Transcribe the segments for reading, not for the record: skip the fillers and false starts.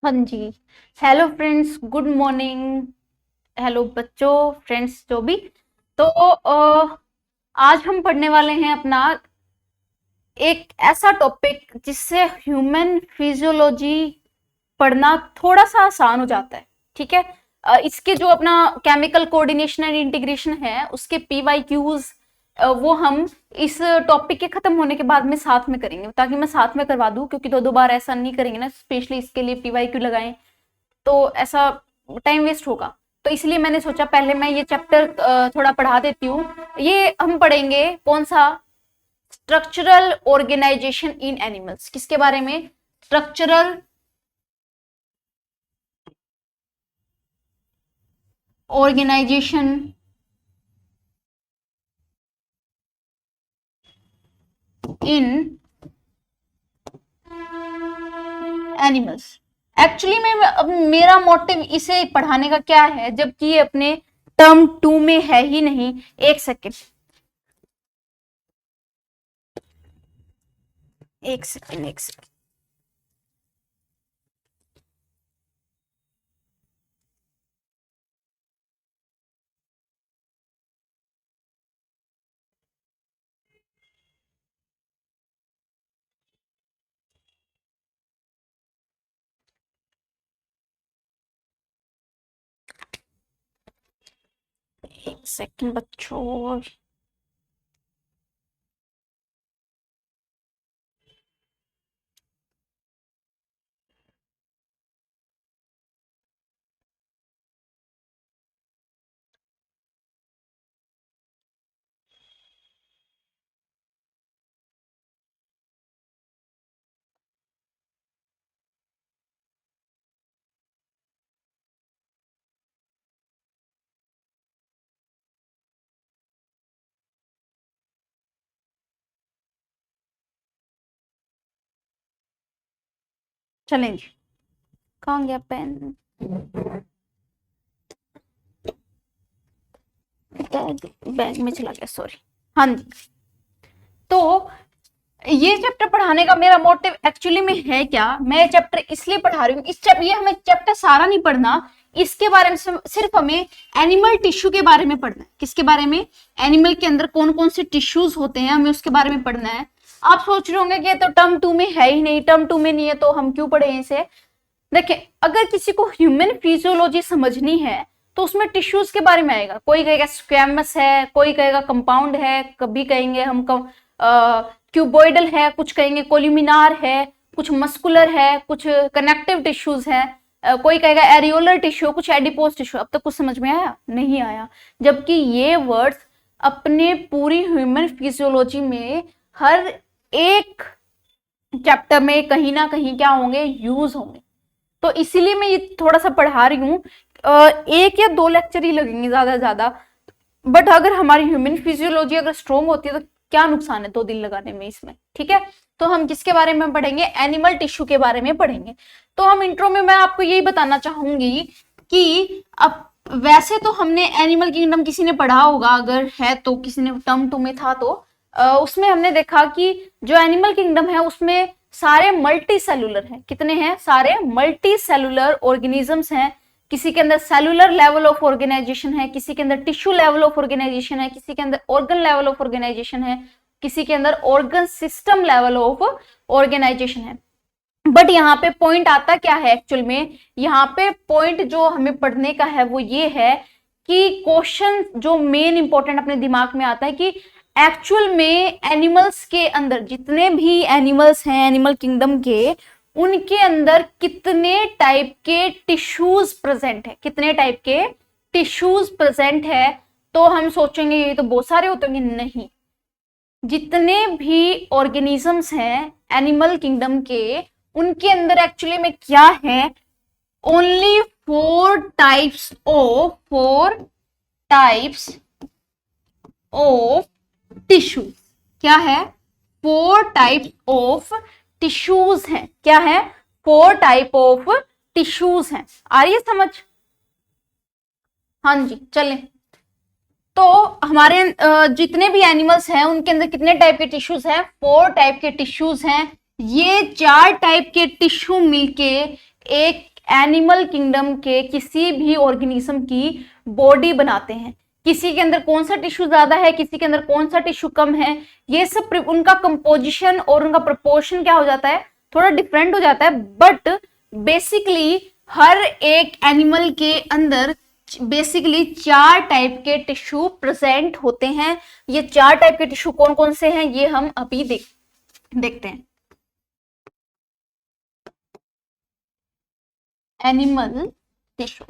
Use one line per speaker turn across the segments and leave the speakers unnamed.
हाँ जी। Hello friends, good morning. Hello बच्चों, फ्रेंड्स जो भी। तो आज हम पढ़ने वाले हैं अपना एक ऐसा टॉपिक जिससे ह्यूमन फिजियोलॉजी पढ़ना थोड़ा सा आसान हो जाता है। ठीक है। इसके जो अपना केमिकल कोऑर्डिनेशन एंड इंटीग्रेशन है उसके पीवाईक्यूज वो हम इस टॉपिक के खत्म होने के बाद में साथ में करेंगे, ताकि मैं साथ में करवा दूं, क्योंकि दो दो बार ऐसा नहीं करेंगे ना, स्पेशली इसके लिए पीवाईक्यू लगाएं तो ऐसा टाइम वेस्ट होगा। तो इसलिए मैंने सोचा पहले मैं ये चैप्टर थोड़ा पढ़ा देती हूँ। ये हम पढ़ेंगे कौन सा, स्ट्रक्चरल ऑर्गेनाइजेशन इन एनिमल्स। किसके बारे में? स्ट्रक्चरल ऑर्गेनाइजेशन इन एनिमल्स। एक्चुअली में अब मेरा मोटिव इसे पढ़ाने का क्या है, जबकि ये अपने टर्म टू में है ही नहीं। एक सेकेंड, एक सेकेंड, एक सेकेंड। एक सेकेंड बच्चों। चलें जी। कहाँ गया पेन? बैग बैग में चला गया, सॉरी। हाँ जी। तो ये चैप्टर पढ़ाने का मेरा मोटिव एक्चुअली में है क्या, मैं चैप्टर इसलिए पढ़ा रही हूँ, इस चैप्टर ये हमें चैप्टर सारा नहीं पढ़ना। इसके बारे में सिर्फ हमें एनिमल टिश्यू के बारे में पढ़ना है। किसके बारे में? एनिमल के अंदर कौन कौन से टिश्यूज होते हैं, हमें उसके बारे में पढ़ना है। आप सोच रहे होंगे कि ये तो टर्म टू में है ही नहीं, टर्म टू में नहीं है तो हम क्यों पढ़े इसे। देखिए, अगर किसी को ह्यूमन फिजियोलॉजी समझनी है तो उसमें टिश्यूज के बारे में आएगा। कोई कहेगा स्क्वैमस है, कोई कहेगा कंपाउंड है, कभी कहेंगे हम क्यूबॉइडल है, कुछ कहेंगे कोल्यूमिनार है, कुछ मस्कुलर है, कुछ कनेक्टिव टिश्यूज है, कोई कहेगा एरियोलर टिश्यू, कुछ एडिपोज टिश्यू। अब तक कुछ समझ में आया? नहीं आया। जबकि ये वर्ड्स अपने पूरी ह्यूमन फिजियोलॉजी में हर एक चैप्टर में कहीं ना कहीं क्या होंगे, यूज होंगे। तो इसीलिए मैं ये थोड़ा सा पढ़ा रही हूँ। एक या दो लेक्चर ही लगेंगे ज्यादा से ज्यादा। बट अगर हमारी ह्यूमन फिजियोलॉजी अगर स्ट्रोंग होती है तो क्या नुकसान है 2 दिन लगाने में इसमें। ठीक है। तो हम किसके बारे में पढ़ेंगे? एनिमल टिश्यू के बारे में पढ़ेंगे। तो हम इंट्रो में मैं आपको यही बताना चाहूंगी कि अब वैसे तो हमने एनिमल किंगडम किसी ने पढ़ा होगा, अगर है तो किसी ने टर्म टू में था तो उसमें हमने देखा कि जो एनिमल किंगडम है उसमें सारे मल्टी सेलुलर हैं। कितने हैं? सारे मल्टी सेलुलर ऑर्गेनिजम्स हैं। किसी के अंदर सेलुलर लेवल ऑफ ऑर्गेनाइजेशन है, किसी के अंदर टिश्यू लेवल ऑफ ऑर्गेनाइजेशन है, किसी के अंदर ऑर्गन लेवल ऑफ ऑर्गेनाइजेशन है, किसी के अंदर organ system level of organisation है। बट यहाँ पे पॉइंट आता क्या है एक्चुअल में? यहाँ पे पॉइंट जो हमें पढ़ने का है वो ये है कि क्वेश्चन जो मेन इंपॉर्टेंट अपने दिमाग में आता है कि एक्चुअल में एनिमल्स के अंदर जितने भी एनिमल्स हैं एनिमल किंगडम के, उनके अंदर कितने टाइप के टिश्यूज प्रेजेंट है, कितने टाइप के टिश्यूज प्रेजेंट है। तो हम सोचेंगे ये तो बहुत सारे होते होंगे, नहीं। जितने भी ऑर्गेनिजम्स हैं एनिमल किंगडम के, उनके अंदर एक्चुअली में क्या है, ओनली 4 टाइप्स ऑफ टिश्यू। क्या है? 4 टाइप्स ऑफ टिश्यूज हैं। क्या है? 4 टाइप ऑफ टिश्यूज हैं। आ रही है समझ? हाँ जी, चलें। तो हमारे जितने भी एनिमल्स हैं उनके अंदर कितने टाइप के टिश्यूज हैं? 4 टाइप के टिश्यूज हैं। ये 4 टाइप के टिश्यू मिलके एक एनिमल किंगडम के किसी भी ऑर्गेनिज्म की बॉडी बनाते हैं। किसी के अंदर कौन सा टिश्यू ज्यादा है, किसी के अंदर कौन सा टिश्यू कम है, ये सब उनका कंपोजिशन और उनका प्रोपोर्शन क्या हो जाता है, थोड़ा डिफरेंट हो जाता है। बट बेसिकली हर एक एनिमल के अंदर बेसिकली 4 टाइप के टिश्यू प्रेजेंट होते हैं। ये 4 टाइप के टिश्यू कौन कौन से हैं ये हम अभी देखते हैं। Animal tissue.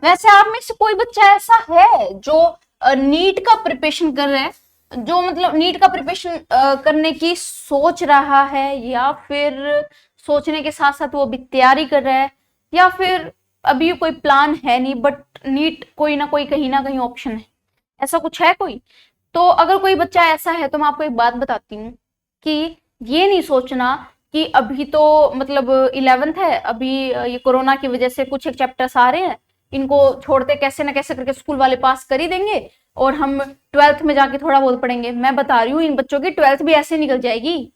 वैसे आप में से कोई बच्चा ऐसा है जो नीट का प्रिपरेशन कर रहा है, जो मतलब नीट का प्रिपरेशन करने की सोच रहा है, या फिर सोचने के साथ साथ वो भी तैयारी कर रहा है, या फिर अभी कोई प्लान है नहीं बट नीट कोई ना कोई कहीं ना कहीं ऑप्शन है, ऐसा कुछ है कोई? तो अगर कोई बच्चा ऐसा है तो मैं आपको एक बात बताती हूँ कि ये नहीं सोचना कि अभी तो मतलब 11th है, अभी ये कोरोना की वजह से कुछ एक चैप्टर्स आ रहे हैं, इनको छोड़ते कैसे ना कैसे करके स्कूल वाले पास कर ही देंगे और हम 12th में जाके थोड़ा बहुत पढ़ेंगे। मैं बता रही हूँ इन बच्चों की 12th भी ऐसे निकल जाएगी,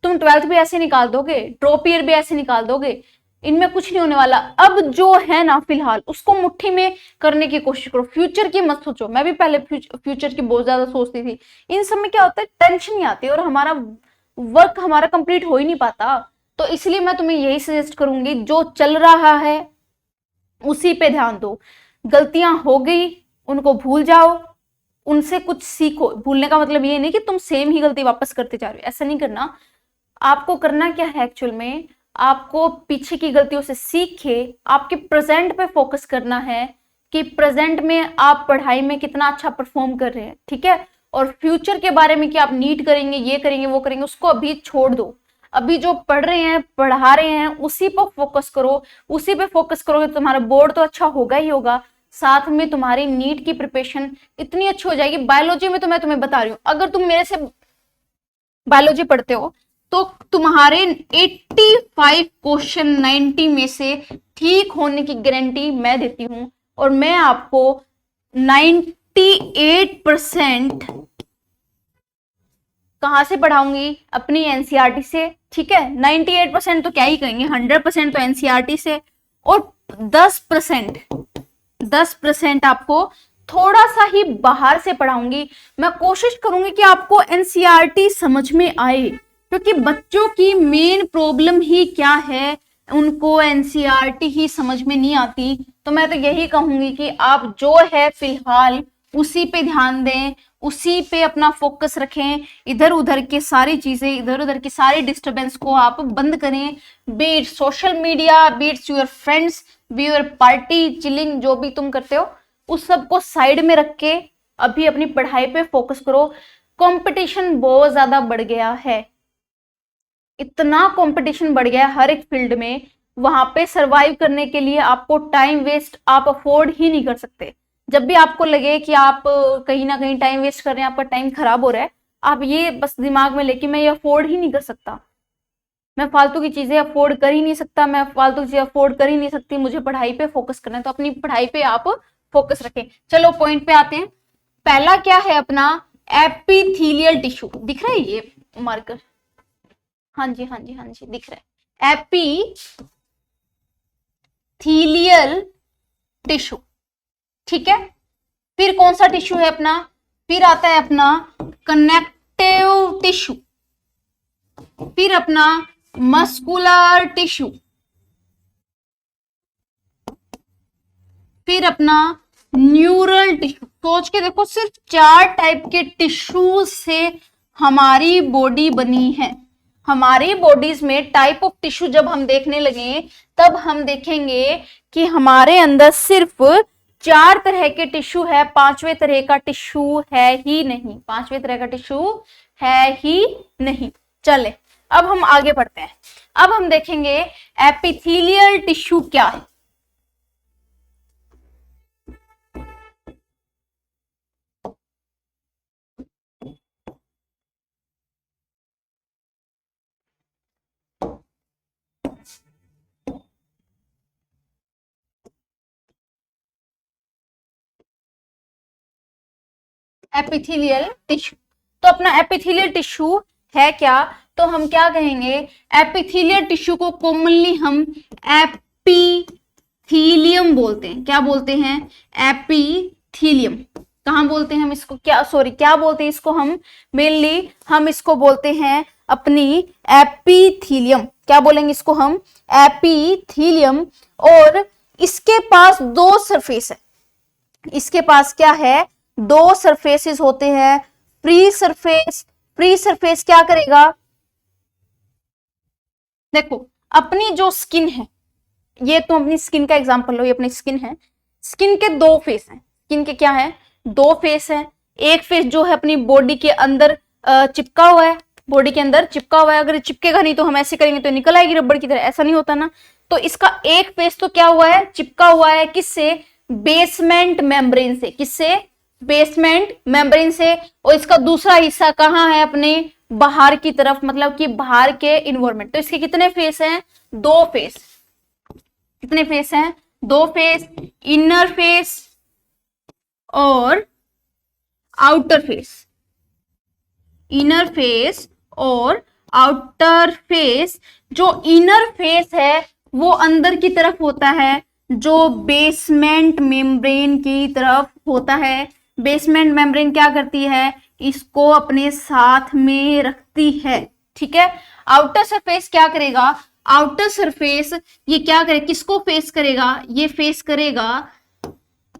तुम 12th भी ऐसे निकाल दोगे, ड्रॉप ईयर भी ऐसे निकाल दोगे, इनमें कुछ नहीं होने वाला। अब जो है ना फिलहाल उसको मुट्ठी में करने की कोशिश करो, फ्यूचर की मत सोचो। मैं भी पहले फ्यूचर की बहुत ज्यादा सोचती थी, इन सब में क्या होता है टेंशन नहीं आती और हमारा वर्क हमारा कंप्लीट हो ही नहीं पाता। तो इसलिए मैं तुम्हें यही सजेस्ट करूंगी, जो चल रहा है उसी पे ध्यान दो। गलतियां हो गई उनको भूल जाओ, उनसे कुछ सीखो। भूलने का मतलब ये नहीं कि तुम सेम ही गलती वापस करते जा रहे हो, ऐसा नहीं करना। आपको करना क्या है एक्चुअल में, आपको पीछे की गलतियों से सीख के आपके प्रेजेंट पे फोकस करना है कि प्रेजेंट में आप पढ़ाई में कितना अच्छा परफॉर्म कर रहे हैं, ठीक है। और फ्यूचर के बारे में कि आप नीट करेंगे, ये करेंगे, वो करेंगे, उसको अभी छोड़ दो। अभी जो पढ़ रहे हैं, पढ़ा रहे हैं, उसी पर फोकस करो। उसी पे फोकस करोगे तो तुम्हारा बोर्ड तो अच्छा होगा ही होगा, साथ में तुम्हारी नीट की प्रिपरेशन इतनी अच्छी हो जाएगी। बायोलॉजी में तो मैं तुम्हें बता रही हूँ, अगर तुम मेरे से बायोलॉजी पढ़ते हो तो तुम्हारे 85 क्वेश्चन 90 में से ठीक होने की गारंटी मैं देती हूं। और मैं आपको 98% कहां से पढ़ाऊंगी, अपनी एनसीईआरटी से, ठीक है। 98% तो क्या ही कहेंगे, 100% तो एनसीईआरटी से, और 10% आपको थोड़ा सा ही बाहर से पढ़ाऊंगी। मैं कोशिश करूंगी कि आपको एनसीईआरटी समझ में आए, क्योंकि बच्चों की मेन प्रॉब्लम ही क्या है, उनको एनसीईआरटी ही समझ में नहीं आती। तो मैं तो यही कहूंगी कि आप जो है फिलहाल उसी पे ध्यान दें, उसी पे अपना फोकस रखें। इधर उधर की सारी चीजें, इधर उधर की सारी डिस्टरबेंस को आप बंद करें। Beat social media, beats your friends, be your party chilling, जो भी तुम करते हो उस सब को साइड में रख के अभी अपनी पढ़ाई पे फोकस करो। कंपटीशन बहुत ज्यादा बढ़ गया है, इतना कंपटीशन बढ़ गया है हर एक फील्ड में। वहां पे सरवाइव करने के लिए आपको टाइम वेस्ट आप अफोर्ड ही नहीं कर सकते। जब भी आपको लगे कि आप कहीं ना कहीं टाइम वेस्ट कर रहे हैं, आपका टाइम खराब हो रहा है, आप ये बस दिमाग में लेके मैं ये अफोर्ड ही नहीं कर सकता, मैं फालतू की चीजें अफोर्ड कर ही नहीं सकता, मैं फालतू की चीजें अफोर्ड कर ही नहीं सकती, मुझे पढ़ाई पे फोकस करना है। तो अपनी पढ़ाई पे आप फोकस रखें। चलो पॉइंट पे आते हैं। पहला क्या है अपना, एपिथेलियल टिश्यू। दिख रहा है ये मार्कर? हाँ जी हाँ जी हाँ जी दिख रहा है, एपिथेलियल टिश्यू, ठीक है। फिर कौन सा टिश्यू है अपना, फिर आता है अपना कनेक्टिव टिश्यू, फिर अपना मस्कुलर टिश्यू, फिर अपना न्यूरल टिश्यू। सोच के देखो, सिर्फ 4 टाइप के टिश्यू से हमारी बॉडी बनी है। हमारी बॉडीज में टाइप ऑफ टिश्यू जब हम देखने लगे तब हम देखेंगे कि हमारे अंदर सिर्फ 4 तरह के टिश्यू है, 5वें तरह का टिश्यू है ही नहीं, 5वें तरह का टिश्यू है ही नहीं। चले अब हम आगे बढ़ते हैं। अब हम देखेंगे एपिथेलियल टिश्यू क्या है। एपिथेलियल टिश्यू, तो अपना एपिथेलियल टिश्यू है क्या, तो हम क्या कहेंगे, एपिथेलियल टिश्यू को कॉमनली हम एपिथीलियम बोलते हैं। क्या बोलते हैं, एपिथीलियम। कहां बोलते हैं हम इसको, क्या बोलते हैं इसको हम, मेनली हम इसको बोलते हैं अपनी एपिथीलियम। क्या बोलेंगे इसको हम, एपिथीलियम। और इसके पास दो सरफेस है, इसके पास क्या है, दो सरफेसेस होते हैं। फ्री सरफेस क्या करेगा, देखो अपनी जो स्किन है, ये तो अपनी स्किन का एग्जांपल लो, ये अपनी स्किन है। स्किन के दो फेस हैं, स्किन के क्या है, दो फेस हैं। एक फेस जो है अपनी बॉडी के अंदर चिपका हुआ है, बॉडी के अंदर चिपका हुआ है। अगर चिपकेगा नहीं तो हम ऐसे करेंगे तो निकल आएगी रबड़ की तरह, ऐसा नहीं होता ना। तो इसका एक फेस तो क्या हुआ है, चिपका हुआ है, किससे, बेसमेंट मेम्ब्रेन से। किससे, बेसमेंट मेम्ब्रेन से। और इसका दूसरा हिस्सा कहाँ है, अपने बाहर की तरफ, मतलब कि बाहर के इन्वायरमेंट। तो इसके कितने फेस हैं, दो फेस। कितने फेस हैं, दो फेस, इनर फेस और आउटर फेस। इनर फेस और आउटर फेस। जो इनर फेस है वो अंदर की तरफ होता है, जो बेसमेंट मेम्ब्रेन की तरफ होता है। बेसमेंट मेम्ब्रेन क्या करती है, इसको अपने साथ में रखती है, ठीक है। आउटर सरफेस क्या करेगा, आउटर सरफेस ये क्या करे, किसको फेस करेगा, ये फेस करेगा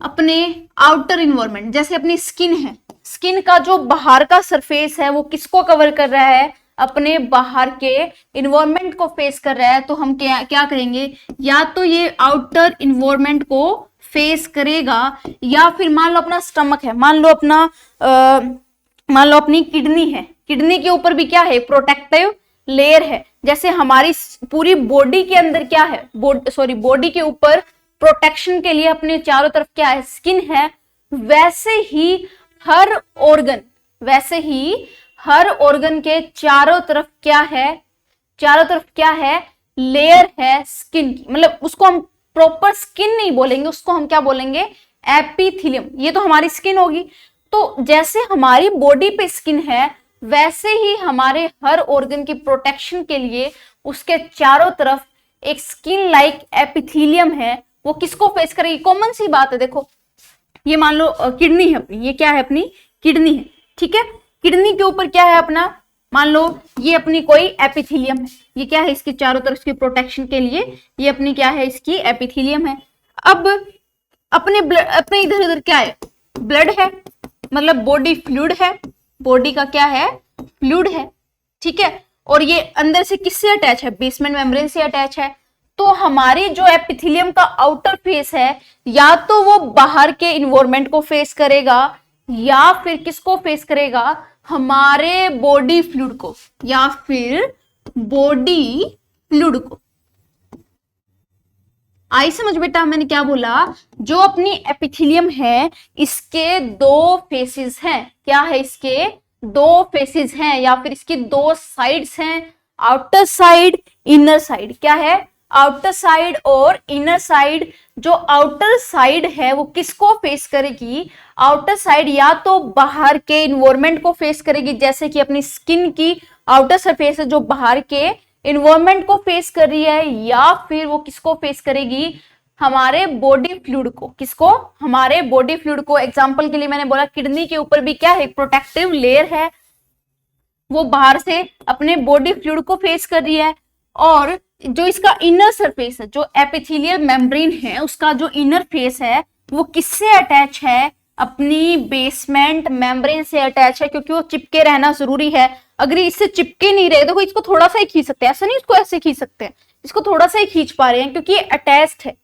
अपने आउटर इन्वायरमेंट। जैसे अपनी स्किन है, स्किन का जो बाहर का सरफेस है वो किसको कवर कर रहा है, अपने बाहर के इन्वायरमेंट को फेस कर रहा है। तो हम क्या करेंगे, या तो ये आउटर इन्वायरमेंट को फेस करेगा, या फिर मान लो अपना स्टमक है, मान लो अपनी किडनी है, किडनी के ऊपर भी क्या है, प्रोटेक्टिव लेयर है। जैसे हमारी पूरी बॉडी के अंदर क्या है, बॉडी के ऊपर प्रोटेक्शन के लिए अपने चारों तरफ क्या है, स्किन है। वैसे ही हर ऑर्गन के चारों तरफ क्या है, लेयर है स्किन की। मतलब उसको हम प्रॉपर स्किन नहीं बोलेंगे, उसको हम क्या बोलेंगे, एपिथेलियम। ये तो हमारी स्किन होगी। तो जैसे हमारी बॉडी पे स्किन है, वैसे ही हमारे हर ऑर्गन की प्रोटेक्शन के लिए उसके चारों तरफ एक स्किन लाइक एपिथेलियम है। वो किसको फेस करेगी, कॉमन सी बात है। देखो ये मान लो किडनी है अपनी, ये क्या है, अपनी किडनी है, ठीक है। किडनी के ऊपर क्या है अपना, मान लो ये अपनी कोई एपिथेलियम है, ये क्या है, इसके चारों तरफ इसकी प्रोटेक्शन के लिए ये अपनी क्या है, इसकी एपिथेलियम है। अब अपने इधर उधर क्या है, ब्लड है, मतलब बॉडी फ्लूइड है, बॉडी का क्या है, फ्लूइड है, ठीक है। और ये अंदर से किससे अटैच है, बेसमेंट मेम्ब्रेन से अटैच है। तो हमारी जो एपिथेलियम का आउटर फेस है, या तो वो बाहर के इन्वायरमेंट को फेस करेगा, या फिर किसको फेस करेगा, हमारे बॉडी फ्लूइड को, या फिर बॉडी फ्लूइड को। आई समझ बेटा मैंने क्या बोला, जो अपनी एपिथेलियम है इसके दो फेसेस हैं। क्या है, इसके दो फेसेस हैं, या फिर इसकी दो साइड्स हैं, आउटर साइड, इनर साइड। क्या है, आउटर साइड और इनर साइड। जो आउटर साइड है वो किसको फेस करेगी, आउटर साइड या तो बाहर के इन्वायरमेंट को फेस करेगी, जैसे कि अपनी स्किन की आउटर सरफेस है जो बाहर के इन्वायरमेंट को फेस कर रही है, या फिर वो किसको फेस करेगी, हमारे बॉडी फ्लूइड को। किसको, हमारे बॉडी फ्लूइड को। एग्जांपल के लिए मैंने बोला किडनी के ऊपर भी क्या है, प्रोटेक्टिव लेयर है, वो बाहर से अपने बॉडी फ्लूइड को फेस कर रही है। और जो इसका इनर सरफेस है, जो एपिथेलियल मेम्ब्रेन है, उसका जो इनर फेस है वो किससे अटैच है, अपनी बेसमेंट मेम्ब्रेन से अटैच है, क्योंकि वो चिपके रहना जरूरी है। अगर इससे चिपके नहीं रहे, देखो इसको थोड़ा सा ही खींच सकते हैं, ऐसा नहीं इसको ऐसे खींच सकते हैं, इसको थोड़ा सा ही खींच पा रहे हैं क्योंकि ये अटैच्ड है।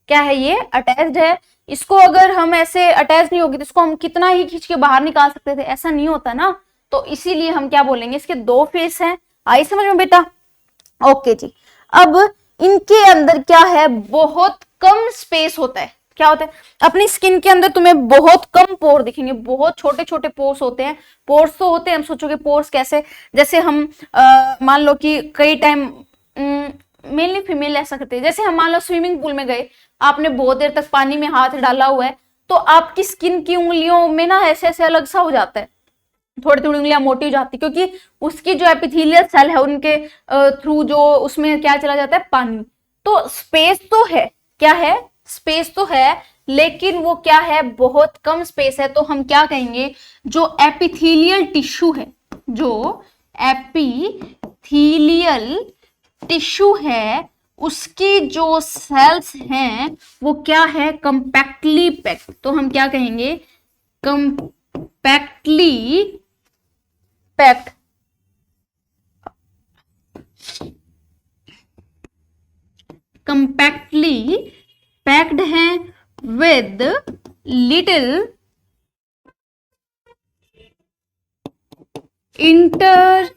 क्या है, ये अटैच्ड है। इसको अगर हम ऐसे अटैच नहीं होगी तो इसको हम कितना ही खींच के बाहर निकाल सकते थे, ऐसा नहीं होता ना। तो इसीलिए हम क्या बोलेंगे, इसके दो फेस हैं। आई समझ में बेटा, ओके जी। अब इनके अंदर क्या है, बहुत कम स्पेस होता है। क्या होता है, अपनी स्किन के अंदर तुम्हें बहुत कम पोर दिखेंगे, बहुत छोटे छोटे पोर्स होते हैं। पोर्स तो होते हैं, हम सोचोगे पोर्स कैसे, जैसे हम मान लो कि कई टाइम मेनली फीमेल ऐसा करते हैं, जैसे हम मान लो स्विमिंग पूल में गए, आपने बहुत देर तक पानी में हाथ डाला हुआ है, तो आपकी स्किन की उंगलियों में ना ऐसे ऐसे अलग सा हो जाता है, थोड़ी थोड़ी उंगलियां मोटी हो जाती, क्योंकि उसकी जो एपिथेलियल सेल है उनके थ्रू जो उसमें क्या चला जाता है, पानी। तो स्पेस तो है, क्या है, स्पेस तो है, लेकिन वो क्या है, बहुत कम स्पेस है। तो हम क्या कहेंगे, जो एपिथेलियल टिश्यू है, जो एपिथेलियल टिश्यू है, उसकी जो सेल्स हैं वो क्या है, कंपैक्टली पैक्ड। तो हम क्या कहेंगे, कंपैक्टली पैक्ड, कंपैक्टली पैक्ड है with little inter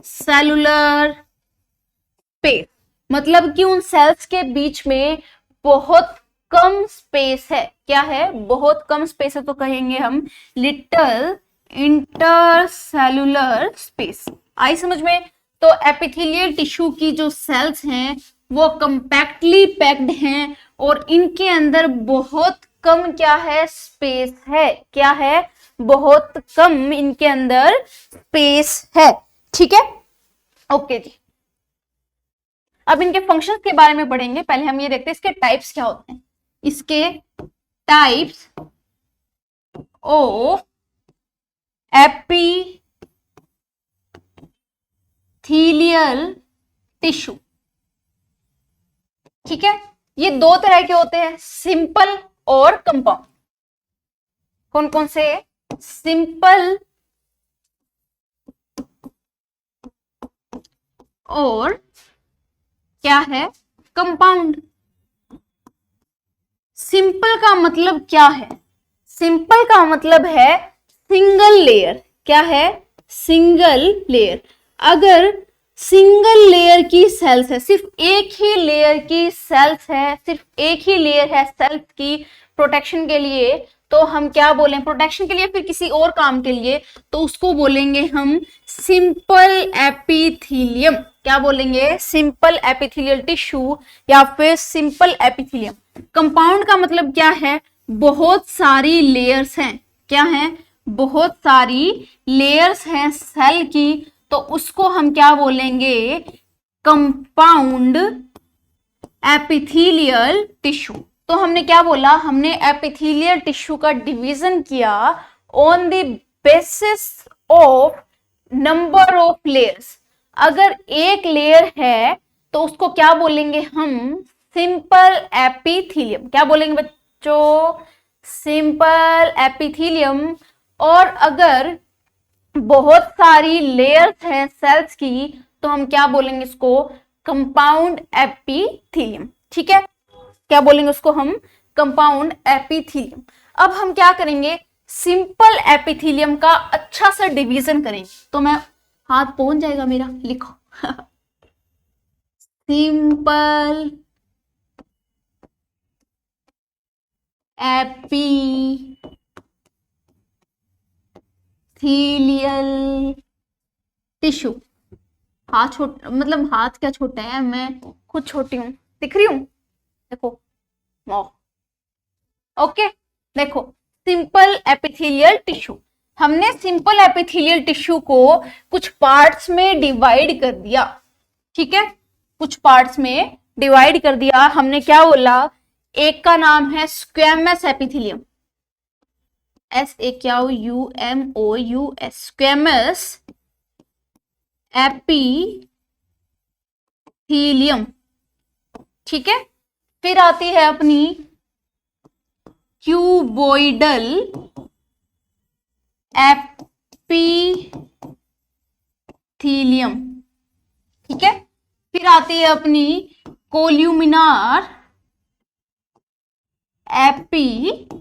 cellular space. मतलब कि उन सेल्स के बीच में बहुत कम स्पेस है, क्या है, बहुत कम स्पेस है, तो कहेंगे हम लिटिल इंटरसेलुलर स्पेस। आई समझ में? तो एपिथेलियल टिश्यू की जो सेल्स हैं वो कंपैक्टली पैक्ड हैं और इनके अंदर बहुत कम क्या है, स्पेस है, क्या है, बहुत कम इनके अंदर स्पेस है। ठीक है, ओके जी। अब इनके फंक्शंस के बारे में पढ़ेंगे, पहले हम ये देखते हैं इसके टाइप्स क्या होते हैं। इसके टाइप्स ऑफ एपिथेलियल टिश्यू, ठीक है, ये दो तरह के होते हैं, सिंपल और कंपाउंड। कौन कौन से, सिंपल और क्या है, कंपाउंड। सिंपल का मतलब क्या है, सिंपल का मतलब है सिंगल लेयर, क्या है, सिंगल लेयर। अगर सिंगल लेयर की सेल्स है, सिर्फ एक ही लेयर की सेल्स है, सिर्फ एक ही लेयर है सेल्स की प्रोटेक्शन के लिए, तो हम क्या बोलें, प्रोटेक्शन के लिए फिर किसी और काम के लिए, तो उसको बोलेंगे हम सिंपल एपिथेलियम। क्या बोलेंगे, सिंपल एपिथेलियल टिश्यू या फिर सिंपल एपिथेलियम। कंपाउंड का मतलब क्या है, बहुत सारी लेयर्स हैं, क्या है, बहुत सारी लेयर्स हैं सेल की, तो उसको हम क्या बोलेंगे, कंपाउंड एपिथेलियल टिश्यू। तो हमने क्या बोला, हमने एपिथेलियल टिश्यू का डिवीजन किया on the basis of number of layers. अगर एक लेयर है तो उसको क्या बोलेंगे हम, सिंपल एपिथेलियम। क्या बोलेंगे बच्चों, सिंपल एपिथेलियम। और अगर बहुत सारी लेयर्स हैं सेल्स की, तो हम क्या बोलेंगे इसको, कंपाउंड एपिथेलियम। ठीक है, क्या बोलेंगे उसको हम, कंपाउंड एपिथेलियम। अब हम क्या करेंगे, सिंपल एपिथेलियम का अच्छा सा डिवीजन करेंगे। तो मैं, हाथ पहुंच जाएगा मेरा, लिखो सिंपल एपिथेलियल टिश्यू। हाथ छोटा, मतलब हाथ क्या छोटा है, मैं खुद छोटी हूं, दिख रही हूं, देखो, ओके। देखो, सिंपल एपिथेलियल टिश्यू, हमने सिंपल एपिथेलियल टिश्यू को कुछ पार्ट्स में डिवाइड कर दिया, ठीक है, कुछ पार्ट्स में डिवाइड कर दिया। हमने क्या बोला, एक का नाम है squamous epithelium, SAQUMOUS, squamous epithelium, ठीक है। फिर आती है अपनी क्यूबोइडल एपिथेलियम, ठीक है। फिर आती है अपनी कोल्यूमिनार एपिथेलियम।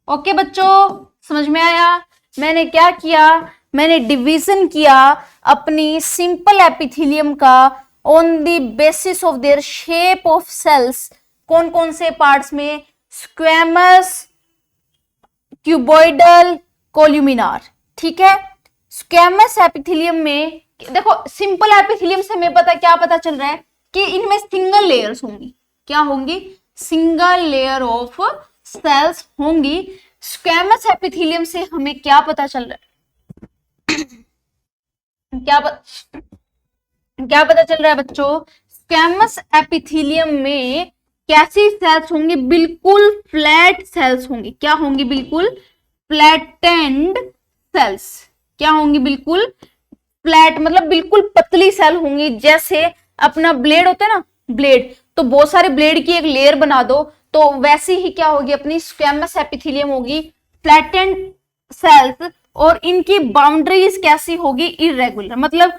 ओके बच्चों, समझ में आया? मैंने क्या किया, मैंने डिवीजन किया अपनी सिंपल एपिथेलियम का on the basis of their shape of cells. कौन कौन से पार्ट्स में, स्क्वैमस, क्यूबॉइडल, कोल्यूमिनार, ठीक है। स्क्वैमस एपिथेलियम में देखो, सिंपल एपिथेलियम से हमें क्या पता चल रहा है कि इनमें सिंगल लेयर्स होंगी, क्या होंगी, सिंगल लेयर ऑफ सेल्स होंगी। स्क्वैमस एपिथेलियम से हमें क्या पता चल रहा है, क्या पता चल रहा है बच्चों? स्क्वैमस एपिथेलियम में कैसी सेल्स होंगी? बिल्कुल फ्लैट सेल्स होंगी। क्या होंगी? बिल्कुल फ्लैटेंड सेल्स। क्या होंगी? बिल्कुल फ्लैट, मतलब बिल्कुल पतली सेल होंगी। जैसे अपना ब्लेड होता है ना, ब्लेड, तो बहुत सारे ब्लेड की एक लेयर बना दो, तो वैसी ही क्या होगी अपनी स्क्वैमस एपिथेलियम होगी, फ्लैटेंड सेल्स। और इनकी बाउंड्रीज कैसी होगी? इरेगुलर, मतलब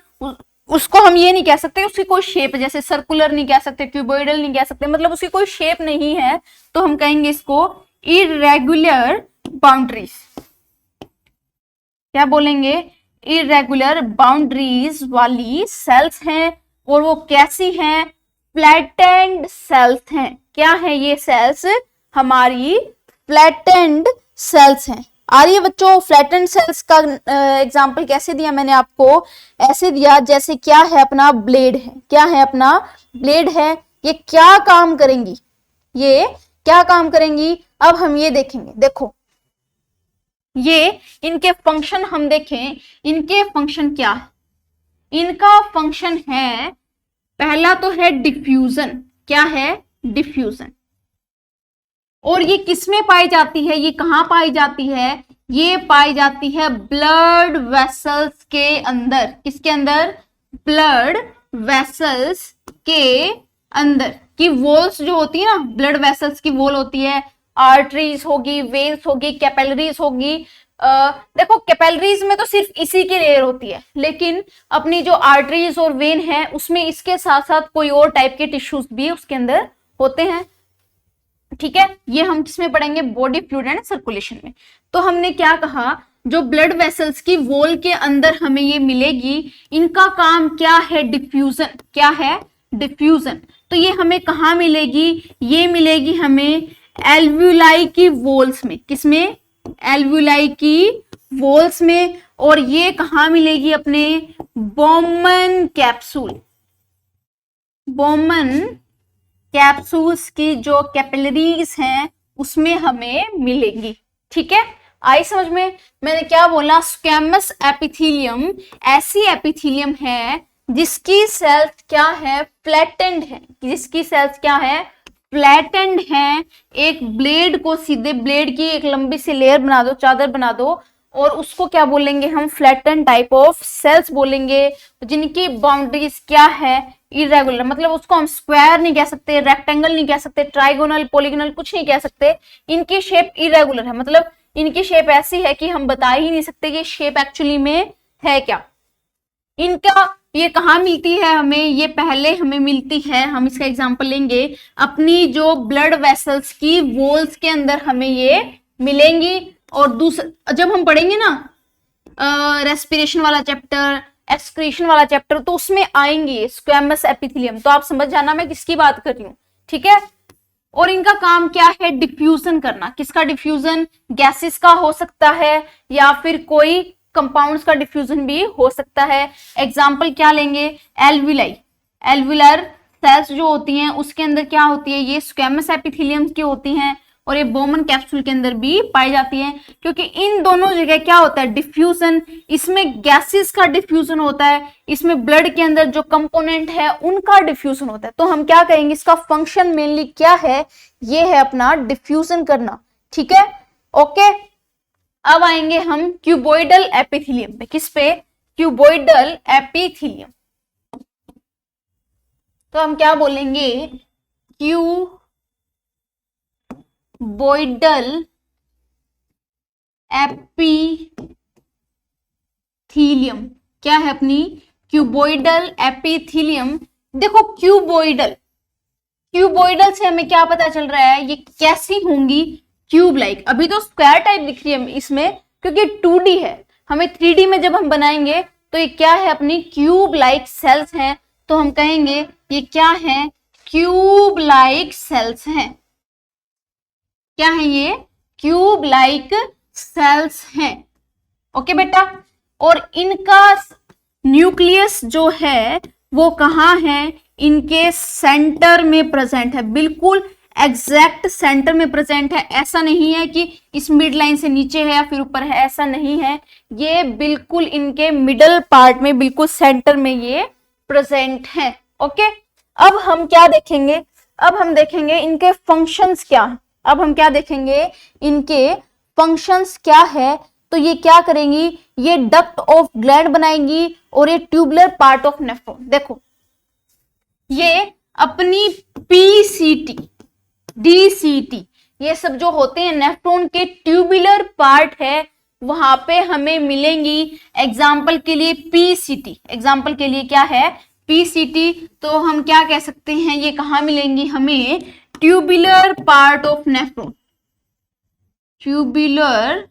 उसको हम ये नहीं कह सकते उसकी कोई शेप, जैसे सर्कुलर नहीं कह सकते, क्यूबॉइडल नहीं कह सकते, मतलब उसकी कोई शेप नहीं है, तो हम कहेंगे इसको इरेगुलर बाउंड्रीज। क्या बोलेंगे? इरेगुलर बाउंड्रीज वाली सेल्स हैं। और वो कैसी हैं? फ्लैटेंड सेल्स हैं। क्या है ये सेल्स? हमारी फ्लैटेंड सेल्स हैं। आ रही है बच्चों? फ्लैटेंड सेल्स का एग्जांपल कैसे दिया मैंने आपको? ऐसे दिया जैसे क्या है अपना ब्लेड है। क्या है? अपना ब्लेड है। ये क्या काम करेंगी? ये क्या काम करेंगी? अब हम ये देखेंगे। देखो, ये इनके फंक्शन हम देखें, इनके फंक्शन क्या है? इनका फंक्शन है, पहला तो है डिफ्यूजन। क्या है? डिफ्यूजन। और ये किसमें पाई जाती है? ये कहां पाई जाती है? ये पाई जाती है ब्लड वेसल्स के अंदर। किसके अंदर? ब्लड वेसल्स के अंदर की वॉल्स जो होती है ना, ब्लड वेसल्स की वॉल होती है, आर्टरीज होगी, वेन्स होगी, कैपिलरीज होगी। देखो, कैपिलरीज में तो सिर्फ इसी की लेयर होती है, लेकिन अपनी जो आर्टरीज और वेन है उसमें इसके साथ साथ कोई और टाइप के टिश्यूज भी उसके अंदर होते हैं। ठीक है, ये हम किसमें पढ़ेंगे? बॉडी फ्लूइड एंड सर्कुलेशन में। तो हमने क्या कहा? जो ब्लड वेसल्स की वॉल के अंदर हमें ये मिलेगी, इनका काम क्या है? डिफ्यूजन। क्या है? डिफ्यूजन। तो ये हमें कहाँ मिलेगी? ये मिलेगी हमें एल्व्यूलाई की वॉल्स में। किसमें? एल्व्यूलाई की वॉल्स में। और ये कहाँ मिलेगी? अपने बोमन कैप्सूल। बोमन कैप्सूल्स की जो कैपिलरीज हैं उसमें हमें मिलेंगी। ठीक है, आई समझ में? मैंने क्या बोला? स्क्वैमस एपिथेलियम ऐसी एपिथेलियम है जिसकी सेल्स क्या है? फ्लैटेंड है। जिसकी सेल्स क्या है? फ्लैटेंड है। एक ब्लेड को, सीधे ब्लेड की एक लंबी सी लेयर बना दो, चादर बना दो, और उसको क्या बोलेंगे हम? फ्लैटन टाइप ऑफ सेल्स बोलेंगे, जिनकी बाउंड्रीज क्या है? इरेगुलर। मतलब उसको हम स्क्वायर नहीं कह सकते, रेक्टेंगल नहीं कह सकते, ट्राइगोनल, पॉलीगोनल कुछ नहीं कह सकते। इनकी शेप इरेगुलर है, मतलब इनकी शेप ऐसी है कि हम बता ही नहीं सकते कि शेप एक्चुअली में है क्या। इनका ये कहाँ मिलती है हमें? ये पहले हमें मिलती है, हम इसका एग्जांपल लेंगे, अपनी जो ब्लड वेसल्स की वॉल्स के अंदर हमें ये मिलेंगी। और दूसरा जब हम पढ़ेंगे ना रेस्पिरेशन वाला चैप्टर, एक्सक्रीशन वाला चैप्टर, तो उसमें आएंगे स्क्वैमस एपिथेलियम, तो आप समझ जाना मैं किसकी बात कर रही हूँ। ठीक है, और इनका काम क्या है? डिफ्यूजन करना। किसका डिफ्यूजन? गैसेस का हो सकता है, या फिर कोई कंपाउंड्स का डिफ्यूजन भी हो सकता है। एग्जाम्पल क्या लेंगे? एल्व्यूलाई, एल्व्यूलर सेल्स जो होती हैं उसके अंदर क्या होती है? ये स्क्वैमस एपिथेलियम की होती हैं, और ये बोमन कैप्सूल के अंदर भी पाई जाती है, क्योंकि इन दोनों जगह क्या होता है? डिफ्यूजन। इसमें गैसेस का डिफ्यूजन होता है, इसमें ब्लड के अंदर जो कंपोनेंट है उनका डिफ्यूजन होता है। तो हम क्या कहेंगे? इसका फंक्शन मेनली क्या है? ये है अपना डिफ्यूजन करना। ठीक है, ओके। अब आएंगे हम क्यूबॉइडल एपिथेलियम पे। किस पे? Cuboidal epithelium. तो हम क्या बोलेंगे? क्यूबॉइडल एपिथेलियम क्या है अपनी? Cuboidal epithelium. देखो, क्यूबॉइडल, क्यूबॉइडल से हमें क्या पता चल रहा है? ये कैसी होंगी? Cube like. अभी तो स्क्वायर टाइप दिख रही है इसमें, क्योंकि 2D है। हमें 3D में जब हम बनाएंगे तो ये क्या है? अपनी क्यूब लाइक सेल्स हैं। तो हम कहेंगे ये क्या है? क्यूब लाइक सेल्स हैं। क्या है ये? क्यूब लाइक सेल्स हैं। ओके बेटा, और इनका न्यूक्लियस जो है वो कहाँ है? इनके सेंटर में प्रेजेंट है, बिल्कुल एग्जैक्ट सेंटर में प्रेजेंट है। ऐसा नहीं है कि इस मिड लाइन से नीचे है या फिर ऊपर है, ऐसा नहीं है। ये बिल्कुल इनके मिडल पार्ट में, बिल्कुल सेंटर में ये प्रेजेंट है। ओके, अब हम क्या देखेंगे, अब हम देखेंगे इनके फंक्शंस क्या है। अब हम क्या देखेंगे, इनके फंक्शंस क्या है। तो ये क्या करेंगी, ये डक्ट ऑफ ग्लैंड बनाएंगी और ये ट्यूबुलर पार्ट ऑफ नेफ्रॉन। देखो ये अपनी पीसीटी, डीसीटी, ये सब जो होते हैं नेफ्रॉन के ट्यूबुलर पार्ट है, वहां पे हमें मिलेंगी। एग्जाम्पल के लिए पीसीटी, एग्जाम्पल के लिए क्या है, पीसीटी। तो हम क्या कह सकते हैं, ये कहां मिलेंगी हमें, tubular part of nephron, tubular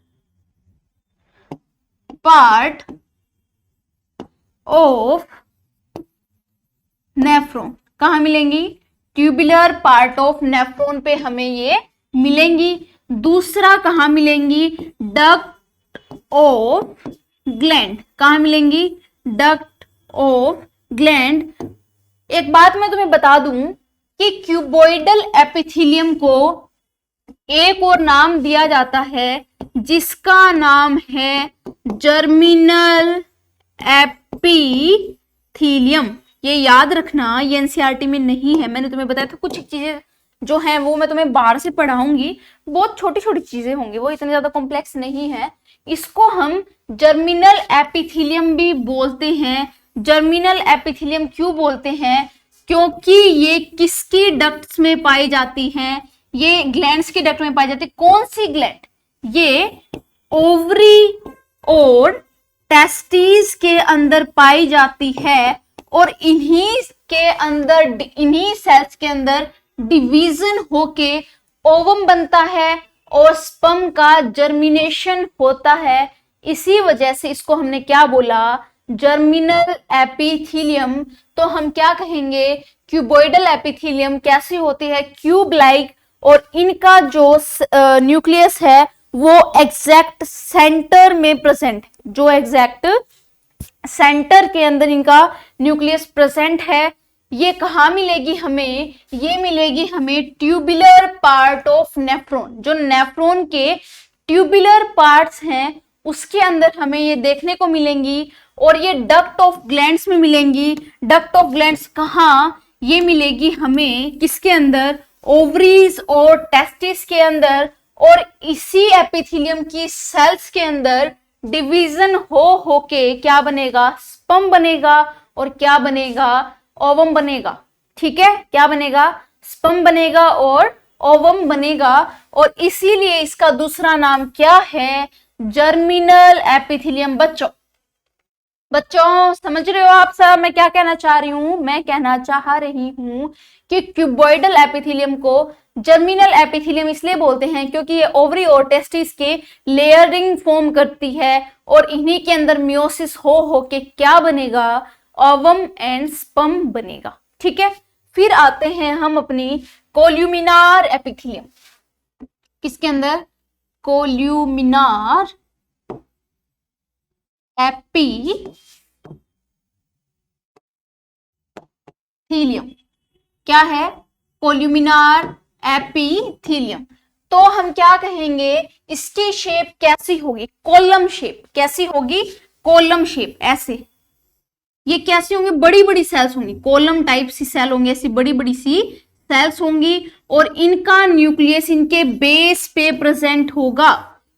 part of nephron कहां मिलेंगी, ट्यूबुलर पार्ट ऑफ नेफ्रॉन पे हमें ये मिलेंगी। दूसरा कहां मिलेंगी, डक्ट ऑफ ग्लैंड, कहां मिलेंगी, डक्ट ऑफ ग्लैंड। एक बात मैं तुम्हें बता दूं कि क्यूबॉइडल एपिथेलियम को एक और नाम दिया जाता है जिसका नाम है जर्मिनल एपिथेलियम। ये याद रखना, ये एनसीईआरटी में नहीं है। मैंने तुम्हें बताया था कुछ चीजें जो हैं वो मैं तुम्हें बाहर से पढ़ाऊंगी, बहुत छोटी छोटी चीजें होंगी, वो इतनी ज्यादा कॉम्प्लेक्स नहीं है। इसको हम जर्मिनल एपिथेलियम भी बोलते हैं। जर्मिनल एपिथेलियम क्यों बोलते हैं, क्योंकि ये किसकी डक्ट्स में पाई जाती हैं, ये ग्लैंड्स की डक्ट में पाई जाती है। कौन सी ग्लैंड, ये ओवरी और टेस्टिस के अंदर पाई जाती है और इन्हीं के अंदर, इन्हीं सेल्स के अंदर डिवीजन होके ओवम बनता है और स्पर्म का जर्मिनेशन होता है। इसी वजह से इसको हमने क्या बोला, जर्मिनल एपिथेलियम। तो हम क्या कहेंगे, क्यूबॉइडल एपिथेलियम कैसी होती है, क्यूब लाइक, और इनका जो न्यूक्लियस है वो एग्जैक्ट सेंटर में प्रेजेंट, जो एग्जैक्ट सेंटर के अंदर इनका न्यूक्लियस प्रेजेंट है। ये कहाँ मिलेगी हमें, ये मिलेगी हमें ट्यूबुलर पार्ट ऑफ नेफ्रॉन। जो नेफ्रॉन के ट्यूबुलर पार्ट्स हैं उसके अंदर हमें ये देखने को मिलेंगी। और ये डक्ट ऑफ ग्लैंड्स में मिलेंगी। डक्ट ऑफ ग्लैंड्स कहाँ, ये मिलेगी हमें किसके अंदर, ओवरीज और टेस्टिस के अंदर। और इसी एपिथेलियम की सेल्स के अंदर डिवीजन हो के क्या बनेगा, स्पर्म बनेगा और क्या बनेगा, ओवम बनेगा। ठीक है, क्या बनेगा, स्पर्म बनेगा और ओवम बनेगा। और इसीलिए इसका दूसरा नाम क्या है, जर्मिनल एपिथेलियम। बच्चों समझ रहे हो आप सब मैं क्या कहना चाह रही हूं, मैं कहना चाह रही हूं कि क्यूबॉइडल एपिथेलियम को जर्मिनल एपिथेलियम इसलिए बोलते हैं क्योंकि ये ओवरी और टेस्टिस के लेयरिंग फॉर्म करती है और इन्हीं के अंदर मियोसिस हो के क्या बनेगा, ओवम एंड स्पर्म बनेगा। ठीक है, फिर आते हैं हम अपनी कोल्यूमिनार एपिथेलियम। किसके अंदर, कोल्यूमिनार एपिथेलियम। क्या है, कोल्यूमिनार एपिथेलियम। तो हम क्या कहेंगे, इसकी शेप कैसी होगी, कॉलम शेप। कैसी होगी, कॉलम शेप। ऐसे ये कैसी होंगी, बड़ी बड़ी सेल्स होंगी, कॉलम टाइप सी सेल होंगी, ऐसी बड़ी बड़ी सी सेल्स होंगी। और इनका न्यूक्लियस इनके बेस पे प्रेजेंट होगा।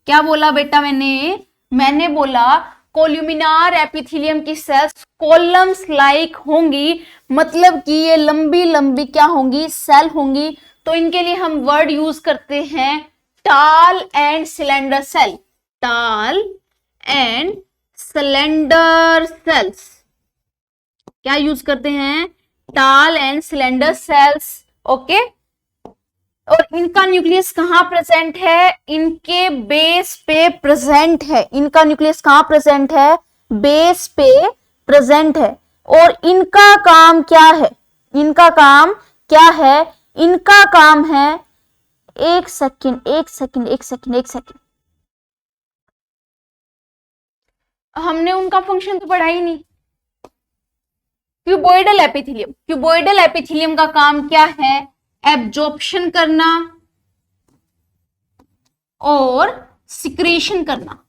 क्या बोला बेटा मैंने बोला कोल्यूमिनार एपिथेलियम की सेल्स कॉलम्स लाइक होंगी, मतलब कि ये लंबी लंबी क्या होंगी, सेल होंगी। तो इनके लिए हम वर्ड यूज करते हैं टाल एंड सिलेंडर सेल। टाल एंड सिलेंडर सेल्स, क्या यूज करते हैं, टाल एंड सिलेंडर सेल्स। ओके, और इनका न्यूक्लियस कहां प्रेजेंट है, इनके बेस पे प्रेजेंट है। इनका न्यूक्लियस कहां प्रेजेंट है, बेस पे प्रेजेंट है। और इनका काम क्या है, इनका काम क्या है, इनका काम है, एक सेकंड हमने उनका फंक्शन तो पढ़ा ही नहीं। क्यूबॉइडल एपिथेलियम, क्यूबॉइडल एपिथेलियम का काम क्या है, एब्जॉर्प्शन करना और सिक्रीशन करना।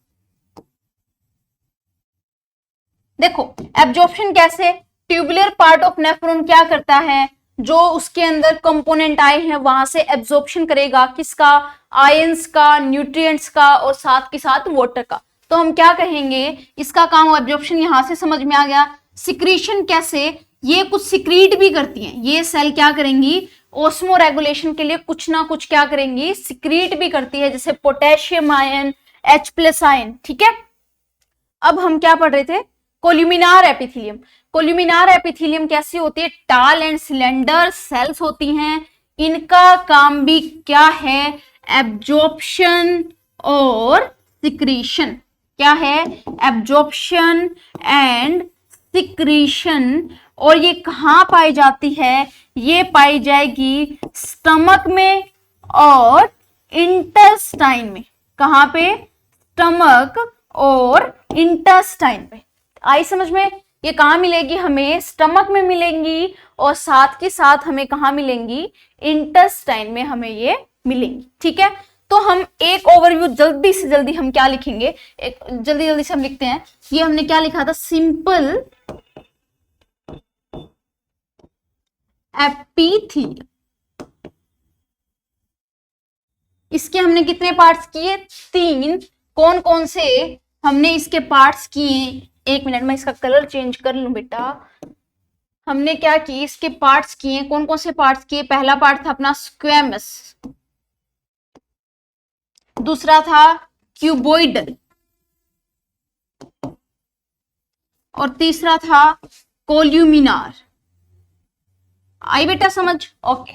देखो एब्जॉर्प्शन कैसे, ट्यूबुलर पार्ट ऑफ नेफ्रॉन क्या करता है, जो उसके अंदर कंपोनेंट आए हैं वहां से एब्जॉर्प्शन करेगा, किसका, आयंस का, न्यूट्रिएंट्स का और साथ के साथ वाटर का। तो हम क्या कहेंगे, इसका काम एब्जॉर्प्शन, यहां से समझ में आ गया। सिक्रीशन कैसे, ये कुछ सिक्रीट भी करती हैं, ये सेल क्या करेंगी, ऑस्मो रेगुलेशन के लिए कुछ ना कुछ क्या करेंगी, सिक्रीट भी करती है, जैसे पोटेशियम आयन, H+ आयन। ठीक है, अब हम क्या पढ़ रहे थे, कोल्यूमिनार एपिथेलियम। कोल्यूमिनार एपिथेलियम कैसी होती है, टाल एंड सिलेंडर सेल्स होती हैं। इनका काम भी क्या है, एब्जॉर्प्शन और सिक्रीशन। क्या है, एब्जॉर्प्शन एंड सिक्रीशन। और ये कहां पाई जाती है, ये पाई जाएगी स्टमक में और इंटेस्टाइन में। कहां पे, स्टमक और इंटेस्टाइन पे। आई समझ में, ये कहां मिलेगी हमें, स्टमक में मिलेंगी और साथ के साथ हमें कहां मिलेंगी, इंटेस्टाइन में हमें ये मिलेंगी। ठीक है, तो हम एक ओवरव्यू जल्दी से जल्दी हम क्या लिखेंगे, एक जल्दी जल्दी से हम लिखते हैं। ये हमने क्या लिखा था, सिंपल एपिथेलियम। इसके हमने कितने पार्ट्स किए, 3। कौन कौन से हमने इसके पार्ट्स किए, एक मिनट में इसका कलर चेंज कर लूं बेटा। हमने क्या किए, इसके पार्ट्स किए, कौन कौन से पार्ट्स किए, पहला पार्ट था अपना स्क्वेमस, दूसरा था क्यूबोइडल और तीसरा था कोल्यूमिनार। आई बेटा समझ, ओके।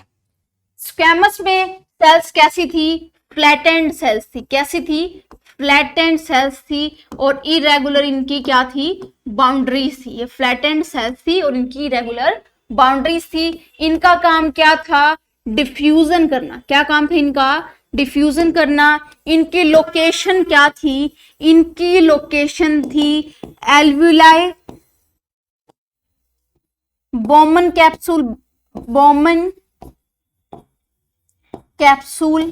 स्क्वेमस में सेल्स कैसी थी, फ्लैटेंड सेल्स थी। कैसी थी, फ्लैटेंड सेल्स थी और इरेगुलर इनकी क्या थी, बाउंड्रीज थी। ये फ्लैटेंड सेल्स थी और इनकी इरेगुलर बाउंड्रीज थी। इनका काम क्या था, डिफ्यूजन करना। क्या काम था इनका, डिफ्यूजन करना। इनकी लोकेशन क्या थी, इनकी लोकेशन थी alveoli, Bowman capsule, Bowman capsule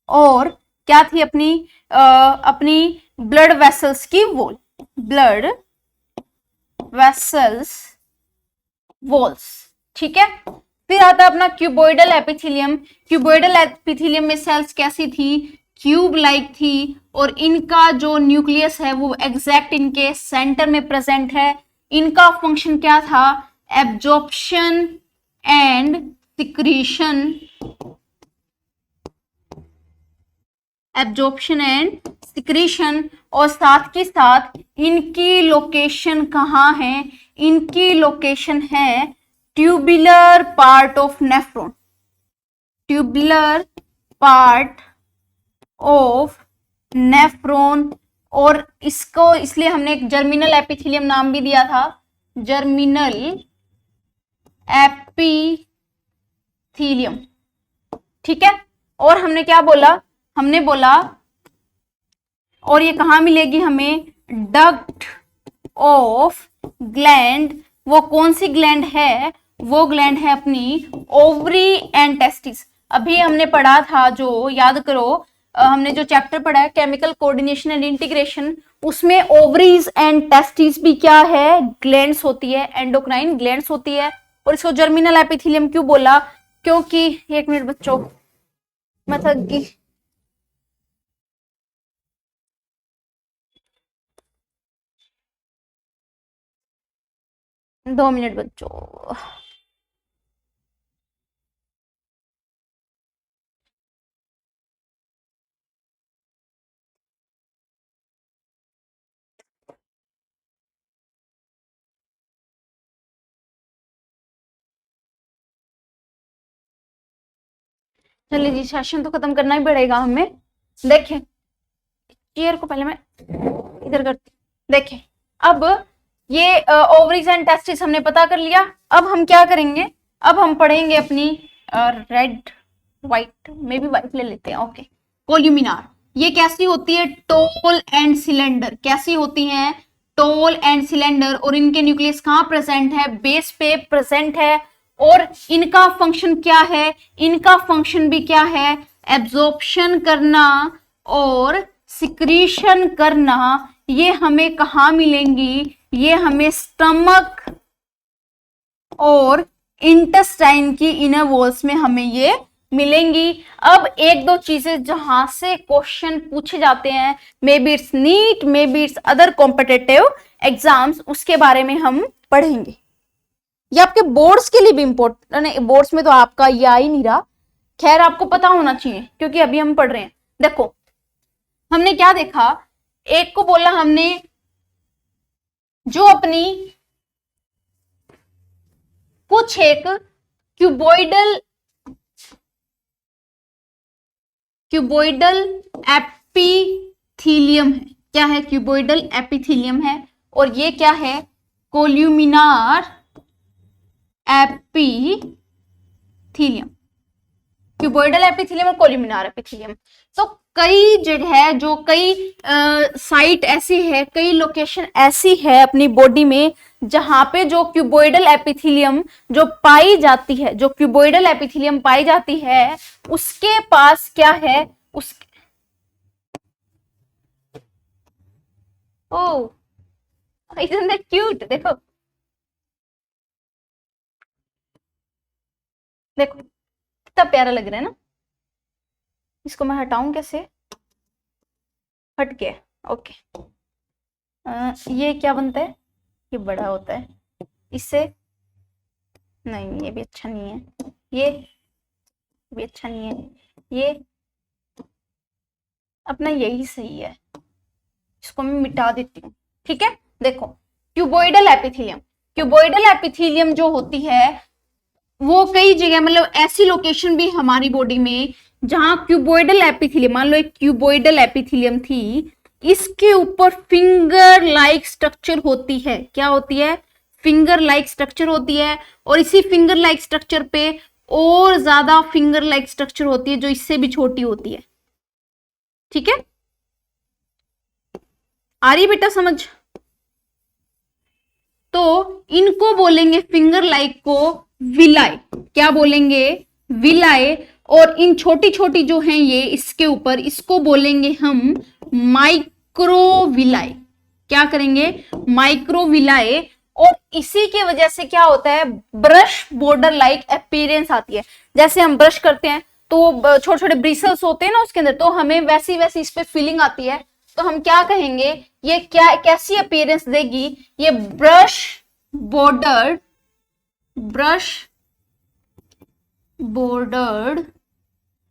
और क्या थी अपनी ब्लड वेसल्स की वॉल, ब्लड वेसल्स वॉल्स। ठीक है, फिर आता है अपना क्यूबोइडल एपिथेलियम। क्यूबोइडल एपिथेलियम में सेल्स कैसी थी, क्यूब लाइक थी और इनका जो न्यूक्लियस है वो एग्जैक्ट इनके सेंटर में प्रेजेंट है। इनका फंक्शन क्या था, absorption and secretion, absorption and secretion. और साथ के साथ इनकी लोकेशन कहाँ है, इनकी लोकेशन है tubular part of nephron, tubular part of nephron. और इसको इसलिए हमने एक जर्मिनल एपिथेलियम नाम भी दिया था, जर्मिनल एपिथेलियम। ठीक है, और हमने क्या बोला, हमने बोला और ये कहां मिलेगी हमें, डक्ट ऑफ ग्लैंड। वो कौन सी ग्लैंड है, वो ग्लैंड है अपनी ओवरी एंड टेस्टिस। अभी हमने पढ़ा था, जो याद करो, हमने जो चैप्टर पढ़ा है केमिकल कोऑर्डिनेशन एंड इंटीग्रेशन, उसमें ओवरीज एंड टेस्टिस भी क्या है, ग्लैंड्स होती है, एंडोक्राइन ग्लैंड्स होती है। और इसको जर्मिनल एपिथेलियम क्यों बोला, क्योंकि, एक मिनट बच्चों मैं थक गई, दो मिनट बच्चों। चलिए जी, सेशन तो खत्म करना ही पड़ेगा हमें। देखें, चेयर को पहले मैं इधर करती, देखें। अब ये ओवरीज एंड टेस्टिस हमने पता कर लिया। अब हम क्या करेंगे, अब हम पढ़ेंगे अपनी रेड व्हाइट में भी व्हाइट ले लेते हैं, ओके। कोल्यूमिनार, ये कैसी होती है, टोल एंड सिलेंडर। कैसी होती हैं, टोल एंड सिलेंडर। और इनके न्यूक्लियस कहाँ प्रेजेंट है, बेस पे प्रेजेंट है और इनका फंक्शन क्या है, इनका फंक्शन भी क्या है, एब्जॉर्प्शन करना और सिक्रीशन करना। ये हमें कहाँ मिलेंगी, ये हमें स्टमक और इंटेस्टाइन की इनर वॉल्स में हमें ये मिलेंगी। अब एक दो चीजें जहां से क्वेश्चन पूछे जाते हैं, may be it's NEET, may be it's other competitive exams, उसके बारे में हम पढ़ेंगे। ये आपके बोर्ड्स के लिए भी इंपॉर्टेंट है, बोर्ड्स में तो आपका ये आ ही नहीं रहा, खैर आपको पता होना चाहिए क्योंकि अभी हम पढ़ रहे हैं। देखो हमने क्या देखा, एक को बोला हमने जो अपनी कुछ एक क्यूबॉइडल एपिथीलियम है, क्या है, क्यूबॉइडल एपिथीलियम है, और ये क्या है, कोल्यूमिनार एपिथीलियम, क्यूबॉइडल एपिथीलियम और कोल्यूमिनार एपिथीलियम। तो कई जगह जो कई साइट ऐसी है, कई लोकेशन ऐसी है अपनी बॉडी में जहां पे जो क्यूबॉइडल एपिथीलियम जो पाई जाती है, जो क्यूबॉइडल एपिथीलियम पाई जाती है, उसके पास क्या है, उस ओ isn't that cute, देखो देखो कितना प्यारा लग रहा है ना। इसको मैं हटाऊं कैसे, हट गया, ओके। ये क्या बनता है, ये बड़ा होता है, इससे नहीं, ये भी अच्छा नहीं है, ये भी अच्छा नहीं है, ये अपना यही सही है, इसको मैं मिटा देती हूँ, ठीक है। देखो क्यूबॉइडल एपिथेलियम, क्यूबॉइडल एपिथेलियम जो होती है वो कई जगह, मतलब ऐसी लोकेशन भी हमारी बॉडी में जहां क्यूबॉइडल एपिथेलियम, मान लो एक क्यूबॉइडल एपिथेलियम थी, इसके ऊपर फिंगर लाइक स्ट्रक्चर होती है, क्या होती है, फिंगर लाइक स्ट्रक्चर होती है, और इसी फिंगर लाइक स्ट्रक्चर पे और ज्यादा फिंगर लाइक स्ट्रक्चर होती है जो इससे भी छोटी होती है, ठीक है। आ रही बेटा समझ, तो इनको बोलेंगे फिंगर लाइक को विलाय, क्या बोलेंगे, विलाय, और इन छोटी छोटी जो हैं ये इसके ऊपर, इसको बोलेंगे हम माइक्रोविलाय, क्या करेंगे, माइक्रोविलाय। और इसी की वजह से क्या होता है, ब्रश बॉर्डर लाइक अपीयरेंस आती है, जैसे हम ब्रश करते हैं तो छोटे छोटे ब्रिसल्स होते हैं ना उसके अंदर, तो हमें वैसी वैसी इस पे फीलिंग आती है, तो हम क्या कहेंगे, ये क्या कैसी अपीयरेंस देगी, ये brush bordered, brush bordered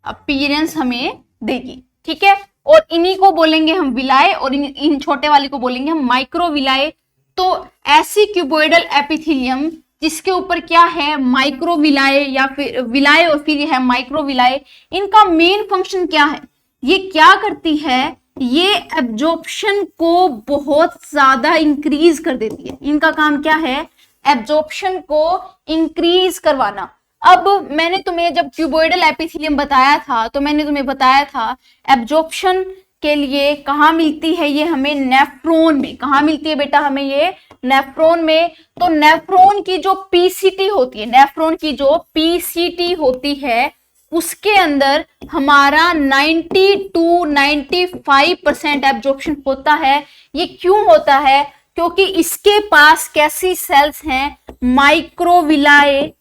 appearance हमें देगी, ठीक है। और इन्हीं को बोलेंगे हम विलाय, और इन छोटे वाली को बोलेंगे हम माइक्रोविलाय। तो ऐसी क्यूबॉइडल एपिथेलियम जिसके ऊपर क्या है, माइक्रोविलाय या फिर विलाय और फिर है माइक्रोविलाय, इनका मेन फंक्शन क्या है, ये क्या करती है, ये एब्जॉर्प्शन को बहुत ज्यादा इंक्रीज कर देती है, इनका काम क्या है, एब्जॉर्प्शन को इंक्रीज करवाना। अब मैंने तुम्हें जब क्यूबॉइडल एपिथेलियम बताया था तो मैंने तुम्हें बताया था एब्जॉर्प्शन के लिए कहाँ मिलती है ये, हमें नेफ्रॉन में, कहाँ मिलती है बेटा हमें ये, नेफ्रॉन में। तो नेफ्रॉन की जो पीसीटी होती है, नेफ्रॉन की जो पीसीटी होती है उसके अंदर हमारा 90 to 95% एब्जॉर्प्शन होता है। ये क्यों होता है, क्योंकि इसके पास कैसी सेल्स हैं, माइक्रोविलाय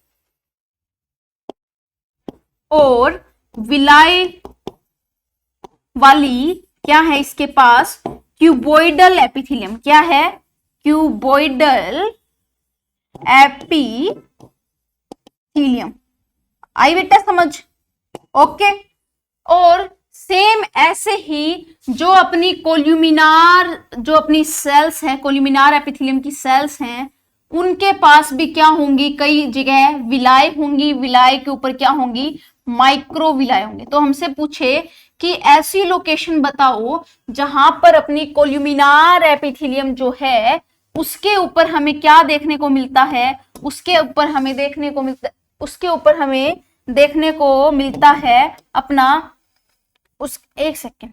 और विलाय वाली क्या है इसके पास, क्यूबॉइडल एपिथेलियम, क्या है, क्यूबॉइडल एपिथेलियम। आई बेटा समझ, ओके। और सेम ऐसे ही जो अपनी कोल्यूमिनार, जो अपनी सेल्स हैं, कोल्यूमिनार एपिथेलियम की सेल्स हैं, उनके पास भी क्या होंगी, कई जगह विलाय होंगी, विलाय के ऊपर क्या होंगी, माइक्रोविलाय होंगे। तो हमसे पूछे कि ऐसी लोकेशन बताओ जहां पर अपनी कोल्यूमिनार एपिथेलियम जो है उसके ऊपर हमें क्या देखने को मिलता है, उसके ऊपर हमें देखने को मिलता, उसके ऊपर हमें देखने को मिलता है अपना उस, एक सेकेंड,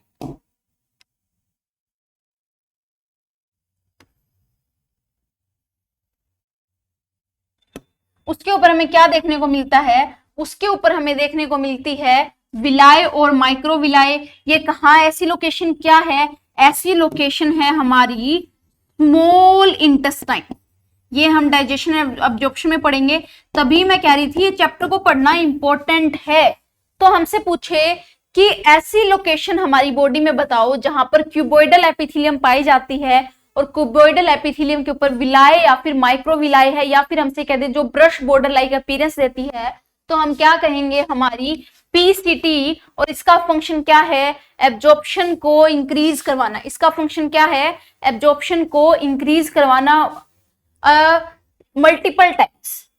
उसके ऊपर हमें क्या देखने को मिलता है, उसके ऊपर हमें देखने को मिलती है विलाय और माइक्रोविलाय। ये कहाँ, ऐसी लोकेशन क्या है, ऐसी लोकेशन है हमारी स्मॉल इंटेस्टाइन। ये हम डाइजेशन एब्जॉर्प्शन में पढ़ेंगे, तभी मैं कह रही थी ये चैप्टर को पढ़ना इंपॉर्टेंट है। तो हमसे पूछे कि ऐसी लोकेशन हमारी बॉडी में बताओ जहां पर क्यूबोइडल एपिथेलियम पाई जाती है, और क्यूबोइडल एपिथेलियम के ऊपर विलाय या फिर माइक्रोविलाय है, या फिर हमसे कह दे जो ब्रश बॉर्डर लाइक अपीयरेंस देती है, तो हम क्या कहेंगे, हमारी पीसीटी। और इसका फंक्शन क्या है, एब्जॉर्प्शन को इंक्रीज करवाना। इसका फंक्शन क्या है, एब्जॉर्प्शन को इंक्रीज करवाना मल्टीपल टाइम्स।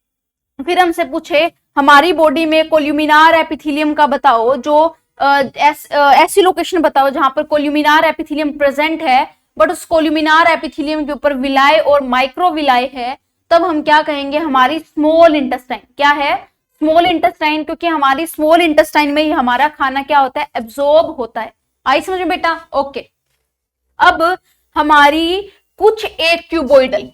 फिर हमसे पूछे हमारी बॉडी में कोल्यूमिनार एपिथेलियम का बताओ, जो ऐसी लोकेशन बताओ जहां पर कोल्यूमिनार एपिथेलियम प्रेजेंट है, बट उस कोल्यूमिनार एपिथेलियम के ऊपर विलाय और माइक्रोविलाय है, तब हम क्या कहेंगे, हमारी स्मॉल इंटेस्टाइन। क्या है, स्मॉल इंटेस्टाइन, क्योंकि हमारी स्मॉल इंटेस्टाइन में ही हमारा खाना क्या होता है, एब्जॉर्ब होता है। आई समझ में बेटा? ओके। अब हमारी कुछ एक क्यूबोइडल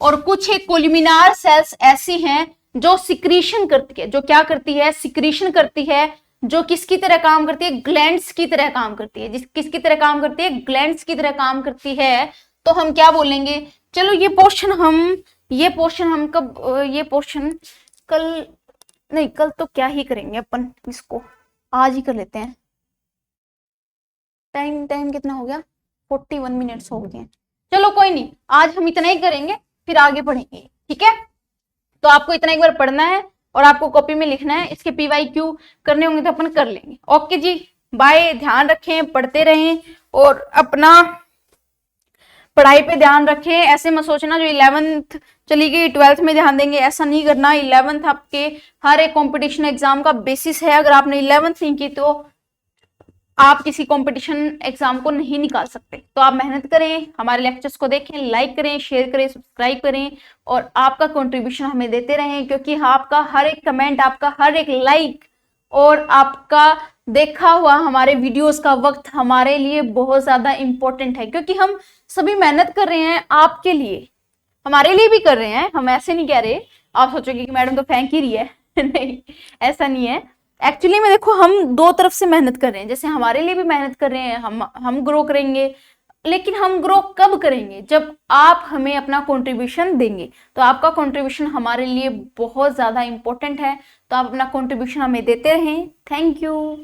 और कुछ एक कोल्यूमिनार सेल्स ऐसी हैं जो सिक्रीशन करती है, जो क्या करती है, सिक्रीशन करती है, जो किसकी तरह काम करती है, ग्लैंड्स की तरह काम करती है। किसकी तरह काम करती है, ग्लैंड्स की तरह काम करती है। तो हम क्या बोलेंगे, चलो ये पोर्शन हम कब, ये पोर्शन कल नहीं, कल तो क्या ही करेंगे अपन, इसको आज ही कर लेते हैं। टाइम कितना हो गया, 41 मिनट्स हो गए हैं। चलो कोई नहीं, आज हम इतना ही करेंगे, फिर आगे पढ़ेंगे, ठीक है। तो आपको इतना एक बार पढ़ना है और आपको कॉपी में लिखना है, इसके PYQ करने होंगे तो अपन कर लेंगे। ओके जी, बाय, ध्यान रखें, पढ़ते रहें और अपना पढ़ाई पे ध्यान रखें। ऐसे मत सोचना जो 11th चली गई 12th में ध्यान देंगे, ऐसा नहीं करना। 11th आपके हर एक कंपटीशन एग्जाम का बेसिस है। अगर आपने 11th नहीं की तो आप किसी कंपटीशन एग्जाम को नहीं निकाल सकते। तो आप मेहनत करें, हमारे लेक्चर्स को देखें, लाइक करें, शेयर करें, सब्सक्राइब करें और आपका कंट्रीब्यूशन हमें देते रहें, क्योंकि आपका हर एक कमेंट, आपका हर एक लाइक और आपका देखा हुआ हमारे वीडियोस का वक्त हमारे लिए बहुत ज्यादा इंपॉर्टेंट है, क्योंकि हम सभी मेहनत कर रहे हैं आपके लिए, हमारे लिए भी कर रहे हैं। हम ऐसे नहीं कह रहे, आप सोचोगे कि मैडम तो फेंक ही रही है नहीं, ऐसा नहीं है। एक्चुअली में देखो, हम दो तरफ से मेहनत कर रहे हैं, जैसे हमारे लिए भी मेहनत कर रहे हैं, हम ग्रो करेंगे, लेकिन हम ग्रो कब करेंगे, जब आप हमें अपना कंट्रीब्यूशन देंगे। तो आपका कंट्रीब्यूशन हमारे लिए बहुत ज्यादा इंपॉर्टेंट है, तो आप अपना कंट्रीब्यूशन हमें देते रहें। Thank you.